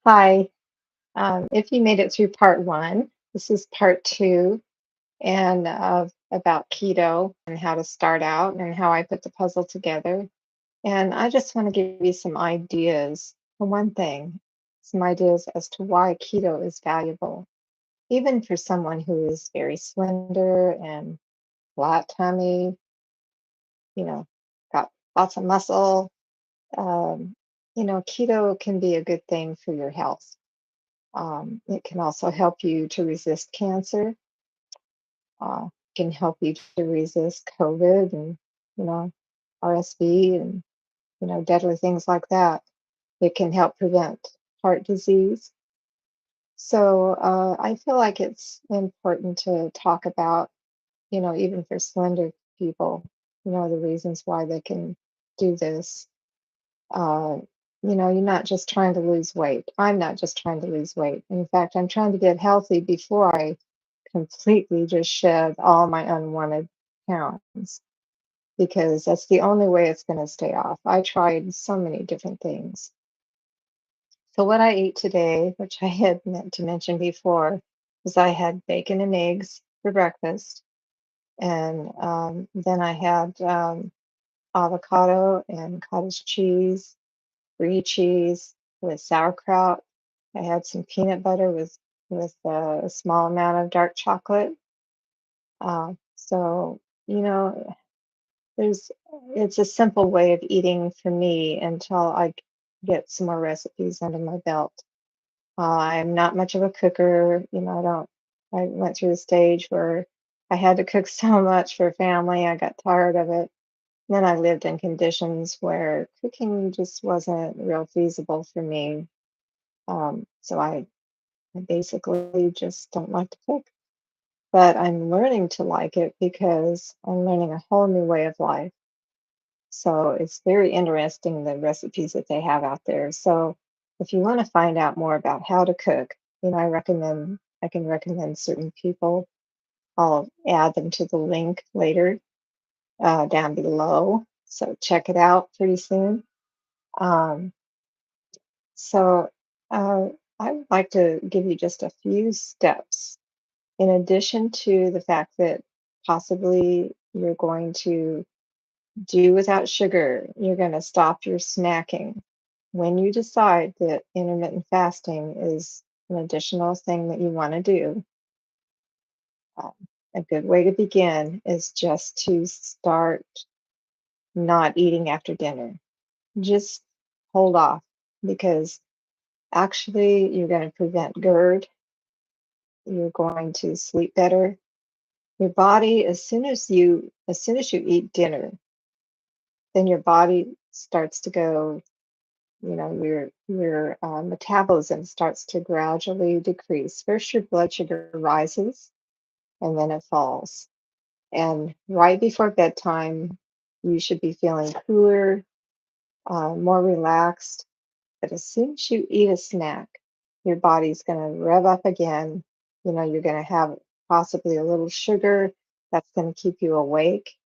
Hi. If you made it through part one, this is part two, and about keto and how to start out and how I put the puzzle together. And I just want to give you some ideas. For one thing, some ideas as to why keto is valuable, even for someone who is very slender and flat tummy, you know, got lots of muscle. Um, Keto can be a good thing for your health. It can also help you to resist cancer, can help you to resist COVID and, you know, RSV and, deadly things like that. It can help prevent heart disease. So I feel like it's important to talk about, even for slender people, the reasons why they can do this. Uh, you're not just trying to lose weight. I'm not just trying to lose weight. In fact, I'm trying to get healthy before I completely just shed all my unwanted pounds because that's the only way it's going to stay off. I tried so many different things. So, what I ate today, which I had meant to mention before, was I had bacon and eggs for breakfast. And then I had avocado and cottage cheese, brie cheese with sauerkraut. I had some peanut butter with a small amount of dark chocolate. So, you know, there's it's a simple way of eating for me until I get some more recipes under my belt. I'm not much of a cooker, I don't. I went through the stage where I had to cook so much for family, I got tired of it. Then I lived in conditions where cooking just wasn't real feasible for me. So I basically just don't like to cook. But I'm learning to like it because I'm learning a whole new way of life. So it's very interesting the recipes that they have out there. So if you want to find out more about how to cook, I can recommend certain people. I'll add them to the link later down below. So check it out pretty soon. Um, so uh, I would like to give you just a few steps in addition to the fact that possibly you're going to do without sugar, you're going to stop your snacking. When you decide that intermittent fasting is an additional thing that you want to do, um, a good way to begin is just to start not eating after dinner. Just hold off because actually you're going to prevent GERD, you're going to sleep better. Your body, as soon as you eat dinner, then your body starts to go, your metabolism starts to gradually decrease. First, your blood sugar rises and then it falls. And right before bedtime, you should be feeling cooler, more relaxed. But as soon as you eat a snack, your body's going to rev up again. You're going to have possibly a little sugar that's going to keep you awake.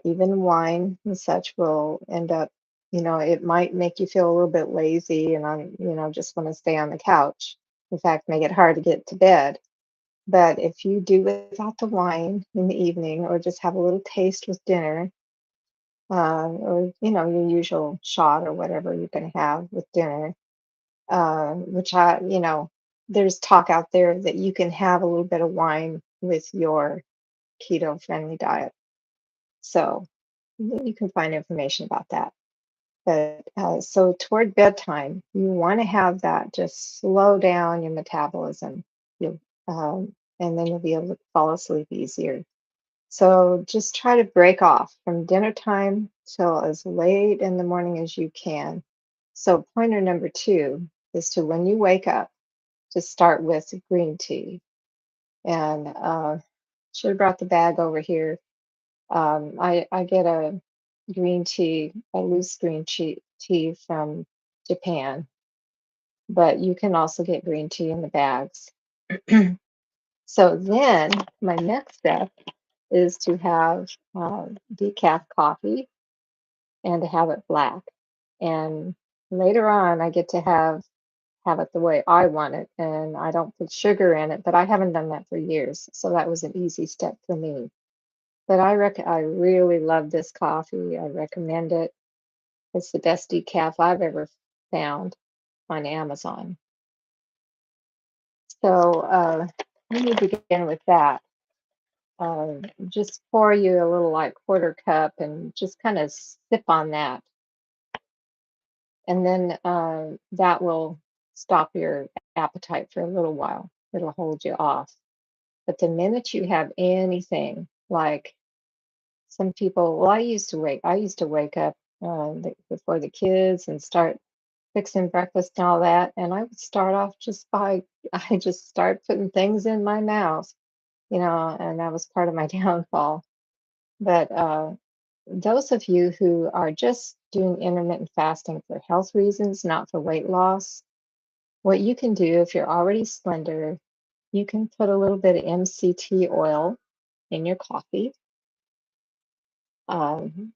Even wine and such will end up, it might make you feel a little bit lazy and just want to stay on the couch. In fact, make it hard to get to bed. But if you do without the wine in the evening or just have a little taste with dinner, or, your usual shot or whatever you're going to have with dinner, which there's talk out there that you can have a little bit of wine with your keto friendly diet. So you can find information about that. But so toward bedtime, you want to have that just slow down your metabolism. You'll, and then you'll be able to fall asleep easier. So just try to break off from dinner time till as late in the morning as you can. So pointer number two is to when you wake up, to start with green tea. And should have brought the bag over here. I get a green tea, a loose tea from Japan, but you can also get green tea in the bags. So then my next step is to have decaf coffee and to have it black. And later on, I get to have have it the way I want it, and I don't put sugar in it, but I haven't done that for years, so that was an easy step for me. But I really love this coffee. I recommend it. It's the best decaf I've ever found on Amazon. So let me begin with that. Just pour you a little like quarter cup and just kind of sip on that. And then that will stop your appetite for a little while. It'll hold you off. But the minute you have anything like some people, well, I used to wake up before the kids and start fixing breakfast and all that. And I would start off just by, I just start putting things in my mouth, and that was part of my downfall. But those of you who are just doing intermittent fasting for health reasons, not for weight loss, what you can do if you're already slender, you can put a little bit of MCT oil in your coffee. Um,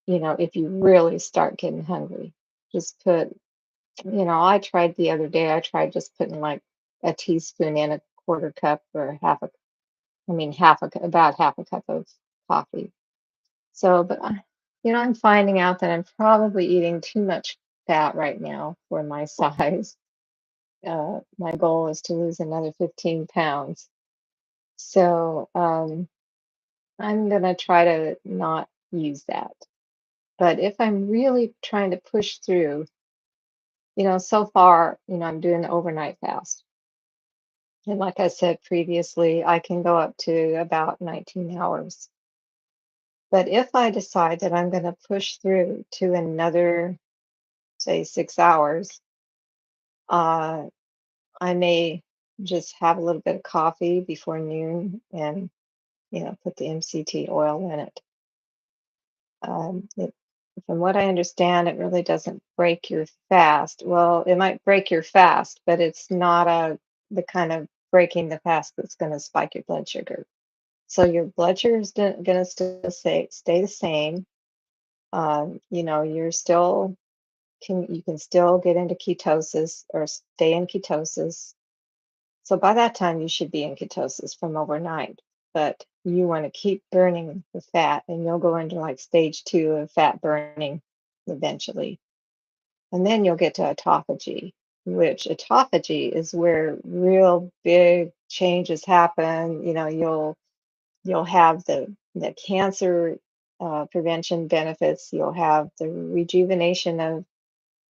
if you really start getting hungry, just put, I tried the other day, I tried just putting like a teaspoon in a quarter cup or about half a cup of coffee. So, but I'm finding out that I'm probably eating too much fat right now for my size. My goal is to lose another 15 pounds. So, I'm gonna try to not use that. But if I'm really trying to push through, so far, I'm doing the overnight fast. And like I said previously, I can go up to about 19 hours. But if I decide that I'm going to push through to another, say, 6 hours, uh, I may just have a little bit of coffee before noon and, put the MCT oil in it. It, from what I understand, it really doesn't break your fast. Well, it might break your fast, but it's not the kind of breaking the fast that's going to spike your blood sugar. So your blood sugar is going to still stay the same. You're still you can still get into ketosis or stay in ketosis. So by that time, you should be in ketosis from overnight, but you want to keep burning the fat and you'll go into like stage 2 of fat burning eventually. And then you'll get to autophagy, which autophagy is where real big changes happen. You'll have the cancer prevention benefits. You'll have the rejuvenation of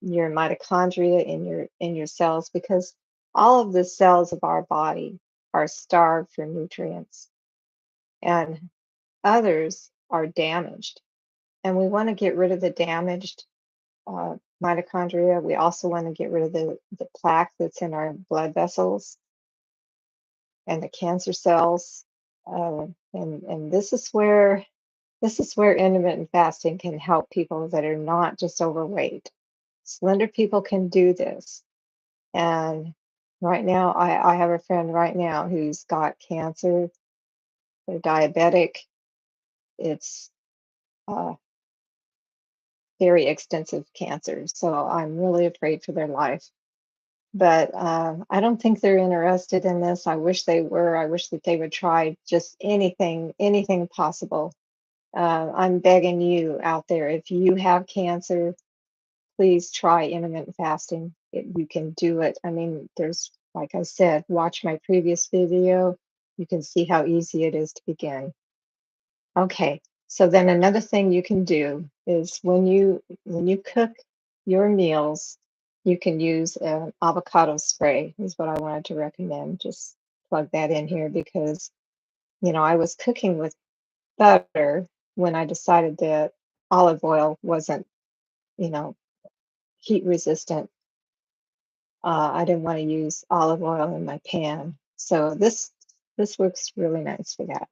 your mitochondria in your cells because all of the cells of our body are starved for nutrients and others are damaged. And we want to get rid of the damaged mitochondria. We also want to get rid of the plaque that's in our blood vessels and the cancer cells. And this is where intermittent fasting can help people that are not just overweight. Slender people can do this. And right now, I have a friend right now who's got cancer. They're diabetic. It's uh, very extensive cancer. So I'm really afraid for their life. But I don't think they're interested in this. I wish they were. I wish that they would try just anything possible. I'm begging you out there, if you have cancer, please try intermittent fasting. You can do it. I mean, like I said, watch my previous video. You can see how easy it is to begin. Okay, so then another thing you can do is when you cook your meals, you can use avocado spray, is what I wanted to recommend. Just plug that in here because, I was cooking with butter when I decided that olive oil wasn't, you know, heat resistant. I didn't want to use olive oil in my pan. So this works really nice for that.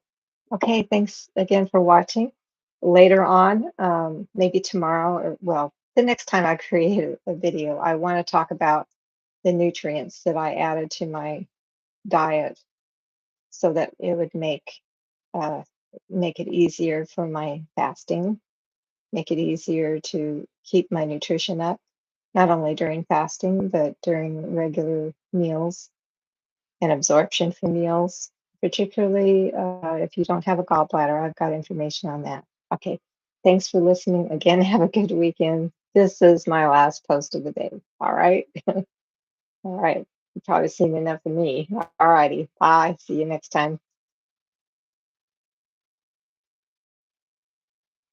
Okay, thanks again for watching. Later on, maybe tomorrow or well, the next time I create a video, I want to talk about the nutrients that I added to my diet so that it would uh, make it easier for my fasting, make it easier to keep my nutrition up. not only during fasting, but during regular meals and absorption for meals, particularly if you don't have a gallbladder. I've got information on that. Okay. Thanks for listening. Again, have a good weekend. This is my last post of the day. All right. All right. You've probably seen enough of me. All righty. Bye. See you next time.